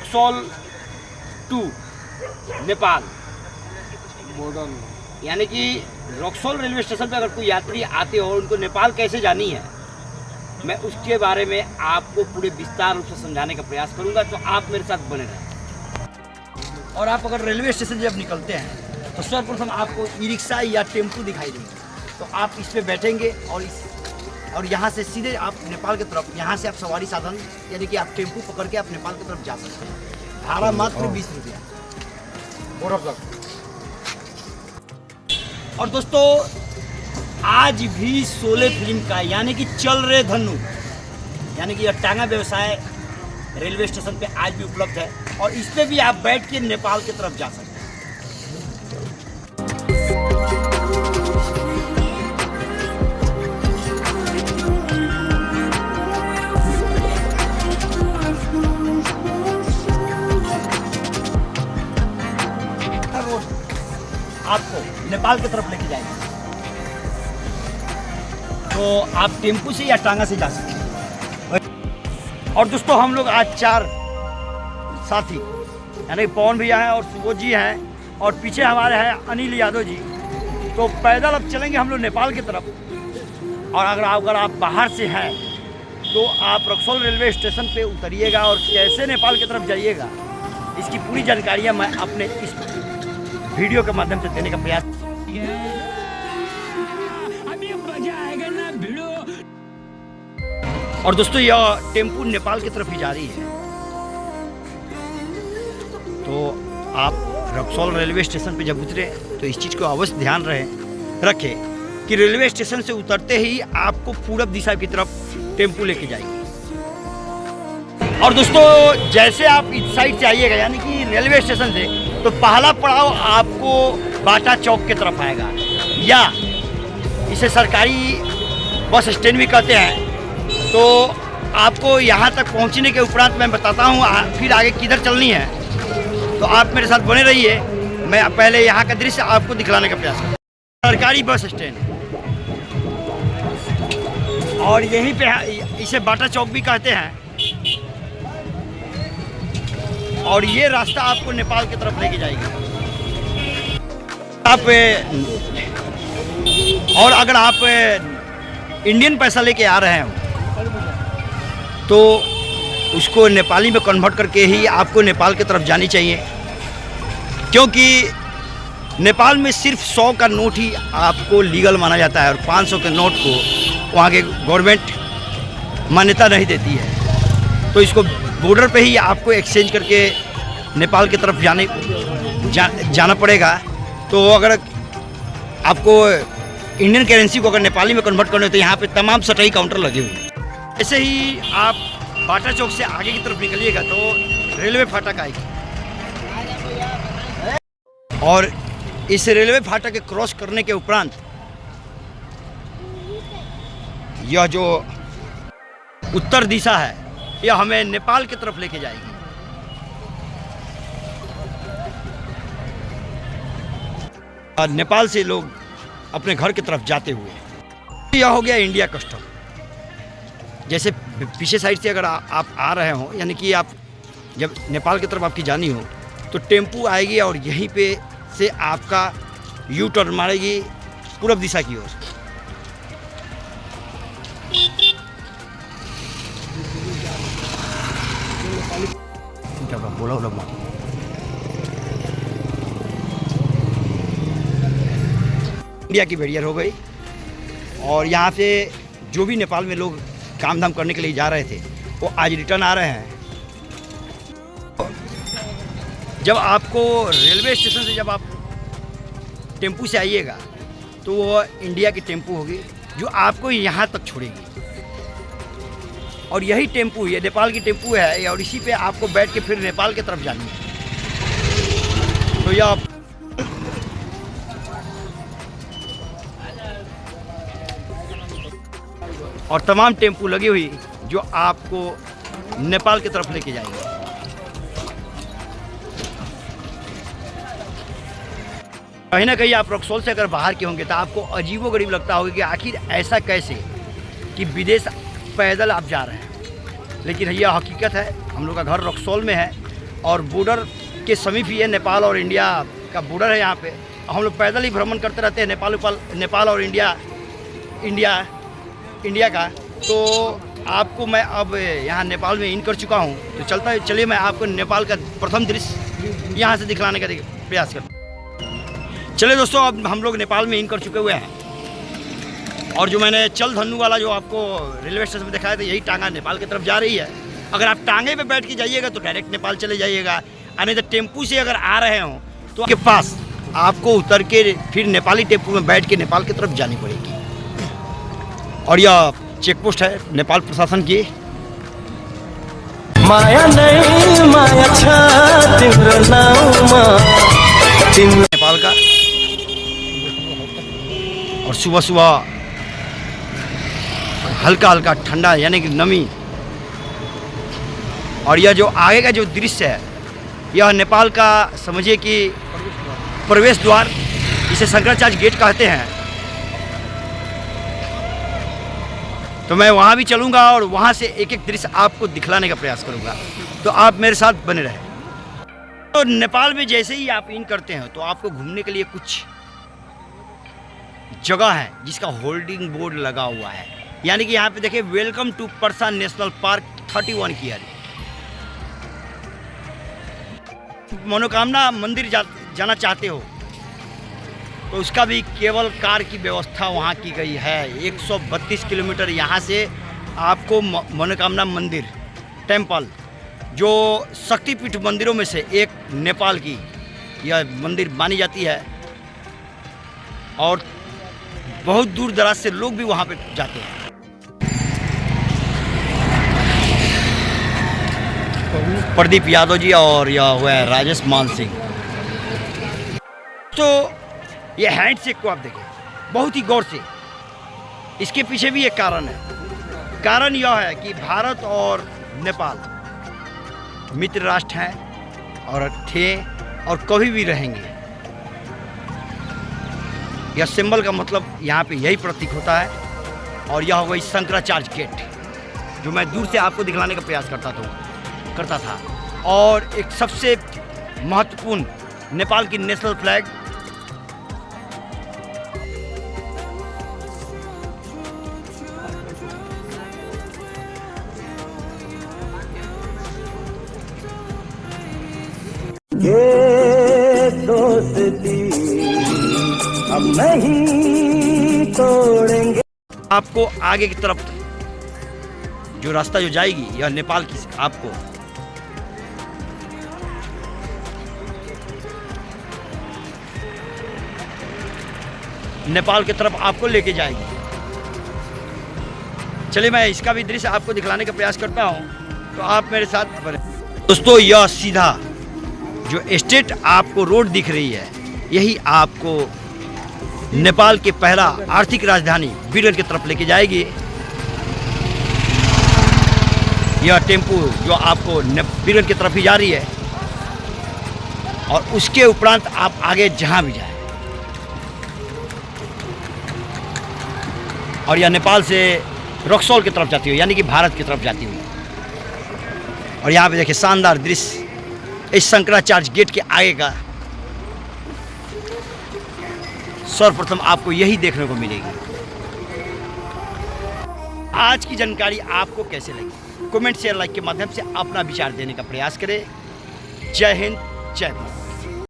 Raxaul to Nepal border. यानी कि Raxaul railway station पे अगर कोई यात्री आते हो और उनको नेपाल कैसे जानी है, मैं उसके बारे में आपको पूरे विस्तार रूप से समझाने का प्रयास करूंगा, तो आप मेरे साथ बने रहें। और आप अगर रेलवे स्टेशन जब निकलते हैं तो सर्वप्रथम आपको ई रिक्शा या टेम्पू दिखाई देंगे, तो आप इस पर बैठेंगे और यहाँ से सीधे आप नेपाल की तरफ, यहाँ से आप सवारी साधन यानी कि आप टेम्पू पकड़ के आप नेपाल की तरफ जा सकते हैं। भाड़ा मात्र 20 रुपया बॉर्डर तक। और दोस्तों आज भी शोले फिल्म का यानी कि चल रहे धनु यानी कि यह टांगा व्यवसाय रेलवे स्टेशन पे आज भी उपलब्ध है, और इस पे भी आप बैठ के नेपाल की तरफ जा सकते हैं। आपको नेपाल की तरफ लेके जाएंगे, तो आप टेम्पू से या टांगा से जा सकते हैं। और दोस्तों हम लोग आज 4 साथी यानी पवन भैया हैं और सुबोध जी हैं और पीछे हमारे हैं अनिल यादव जी, तो पैदल अब चलेंगे हम लोग नेपाल की तरफ। और अगर आप बाहर से हैं तो आप रक्सौल रेलवे स्टेशन पे उतरिएगा और कैसे नेपाल की तरफ जाइएगा, इसकी पूरी जानकारियाँ मैं अपने इस वीडियो के माध्यम से देने का प्रयास। अभी मजा आएगा ना भिड़ो। और दोस्तों यह टेम्पू नेपाल की तरफ ही जा रही है, तो आप रक्सौल रेलवे स्टेशन पे जब उतरे तो इस चीज़ को अवश्य ध्यान रखें कि रेलवे स्टेशन से उतरते ही आपको पूरब दिशा की तरफ टेम्पू लेके जाएगी। और दोस्तों जैसे आप इस साइड से आइएगा यानी कि रेलवे स्टेशन से, तो पहला पड़ाव आपको बाटा चौक की तरफ आएगा, या इसे सरकारी बस स्टैंड भी कहते हैं। तो आपको यहाँ तक पहुँचने के उपरांत मैं बताता हूँ फिर आगे किधर चलनी है, तो आप मेरे साथ बने रहिए। मैं पहले यहाँ का दृश्य आपको दिखलाने का प्रयास करूँ। सरकारी बस स्टैंड, और यहीं पे इसे बाटा चौक भी कहते हैं, और ये रास्ता आपको नेपाल की तरफ लेके जाएगी। और अगर आप इंडियन पैसा लेके आ रहे हो तो उसको नेपाली में कन्वर्ट करके ही आपको नेपाल की तरफ जानी चाहिए, क्योंकि नेपाल में सिर्फ 100 का नोट ही आपको लीगल माना जाता है और 500 के नोट को वहाँ के गवर्नमेंट मान्यता नहीं देती है। तो इसको बॉर्डर पे ही आपको एक्सचेंज करके नेपाल की तरफ जाना पड़ेगा। तो अगर आपको इंडियन करेंसी को अगर नेपाली में कन्वर्ट करना है तो यहाँ पे तमाम सटाई काउंटर लगे हुए हैं। ऐसे ही आप बाटा चौक से आगे की तरफ निकलिएगा तो रेलवे फाटक आएगी, और इस रेलवे फाटक के क्रॉस करने के उपरांत यह जो उत्तर दिशा है यह हमें नेपाल की तरफ लेके जाएगी। और नेपाल से लोग अपने घर की तरफ जाते हुए, यह हो गया इंडिया कस्टम। जैसे पीछे साइड से अगर आप आ रहे हो यानी कि आप जब नेपाल की तरफ आपकी जानी हो तो टेम्पू आएगी और यहीं पे से आपका यू टर्न मारेगी पूरब दिशा की ओर। बोला इंडिया की बैरियर हो गई, और यहाँ से जो भी नेपाल में लोग काम धाम करने के लिए जा रहे थे वो आज रिटर्न आ रहे हैं। जब आपको रेलवे स्टेशन से जब आप टेम्पू से आइएगा तो वो इंडिया की टेम्पू होगी जो आपको यहाँ तक छोड़ेगी, और यही टेम्पू ये नेपाल की टेम्पू है, और इसी पे आपको बैठ के फिर नेपाल की तरफ जानी है। तो यह और तमाम टेम्पू लगी हुई जो आपको नेपाल की तरफ लेके जाएंगे। कहीं ना कहीं आप रक्सौल से अगर बाहर के होंगे तो आपको अजीबोगरीब लगता होगा कि आखिर ऐसा कैसे कि विदेश पैदल आप जा रहे हैं, लेकिन यह हकीकत है। हम लोग का घर रक्सौल में है और बॉर्डर के समीप ही है, नेपाल और इंडिया का बॉर्डर है यहाँ पे। हम लोग पैदल ही भ्रमण करते रहते हैं नेपाल और इंडिया का। तो आपको मैं अब यहाँ नेपाल में इन कर चुका हूँ, तो चलिए मैं आपको नेपाल का प्रथम दृश्य यहाँ से दिखलाने का प्रयास करता हूँ। चलिए दोस्तों, अब हम लोग नेपाल में इन कर चुके हुए हैं और जो मैंने चल धन्नू वाला जो आपको रेलवे स्टेशन में दिखाया था, यही टांगा नेपाल की तरफ जा रही है। अगर आप टांगे पे बैठ के जाइएगा तो डायरेक्ट नेपाल चले जाइएगा, नहीं तो टेम्पू से अगर आ रहे हो तो आपके पास आपको उतर के फिर नेपाली टेम्पू में बैठ के नेपाल की तरफ जानी पड़ेगी। और यह चेक पोस्ट है नेपाल प्रशासन की। माया नहीं माया छा तिम्रो नाउमा नेपाल का। और सुबह सुबह हल्का हल्का ठंडा यानी कि नमी। और यह जो आगे का जो दृश्य है, यह नेपाल का समझिए कि प्रवेश द्वार, इसे शंकराचार्य गेट कहते हैं। तो मैं वहाँ भी चलूँगा और वहाँ से एक एक दृश्य आपको दिखलाने का प्रयास करूँगा, तो आप मेरे साथ बने रहें। तो नेपाल में जैसे ही आप इन करते हैं तो आपको घूमने के लिए कुछ जगह है जिसका होल्डिंग बोर्ड लगा हुआ है, यानी कि यहाँ पे देखिए welcome to Parsa national park 31 की है। मनोकामना मंदिर जाना चाहते हो तो उसका भी केवल कार की व्यवस्था वहाँ की गई है। 132 किलोमीटर यहाँ से आपको मनोकामना मंदिर टेम्पल, जो शक्तिपीठ मंदिरों में से एक नेपाल की यह मंदिर मानी जाती है और बहुत दूर दराज से लोग भी वहाँ पे जाते हैं। प्रदीप यादव जी और यह हुआ है राजेश मान सिंह। तो ये हैंड शेक को आप देखें बहुत ही गौर से, इसके पीछे भी एक कारण है। कारण यह है कि भारत और नेपाल मित्र राष्ट्र हैं और थे और कभी भी रहेंगे। यह सिंबल का मतलब यहाँ पे यही प्रतीक होता है। और यह वही शंकराचार्य गेट जो मैं दूर से आपको दिखलाने का प्रयास करता था। और एक सबसे महत्वपूर्ण नेपाल की नेशनल फ्लैग, ये दोस्ती हम नहीं तोड़ेंगे। आपको आगे की तरफ जो रास्ता जो जाएगी यह नेपाल की आपको नेपाल की तरफ आपको लेके जाएगी। चलिए मैं इसका भी दृश्य आपको दिखलाने का प्रयास करता हूँ, तो आप मेरे साथ बने। दोस्तों, यह सीधा जो स्टेट आपको रोड दिख रही है, यही आपको नेपाल के पहला आर्थिक राजधानी वीरगंज की तरफ लेके जाएगी। यह टेम्पू जो आपको वीरगंज की तरफ ही जा रही है और उसके उपरांत आप आगे जहाँ भी जाए। और यह नेपाल से रक्सौल की तरफ जाती हुई, यानी कि भारत की तरफ जाती हुई। और यहाँ पे देखिए शानदार दृश्य इस शंकराचार्य गेट के आगे का। सर्वप्रथम आपको यही देखने को मिलेगी। आज की जानकारी आपको कैसे लगी? कमेंट शेयर लाइक के माध्यम से अपना विचार देने का प्रयास करें। जय हिंद, जय भारत।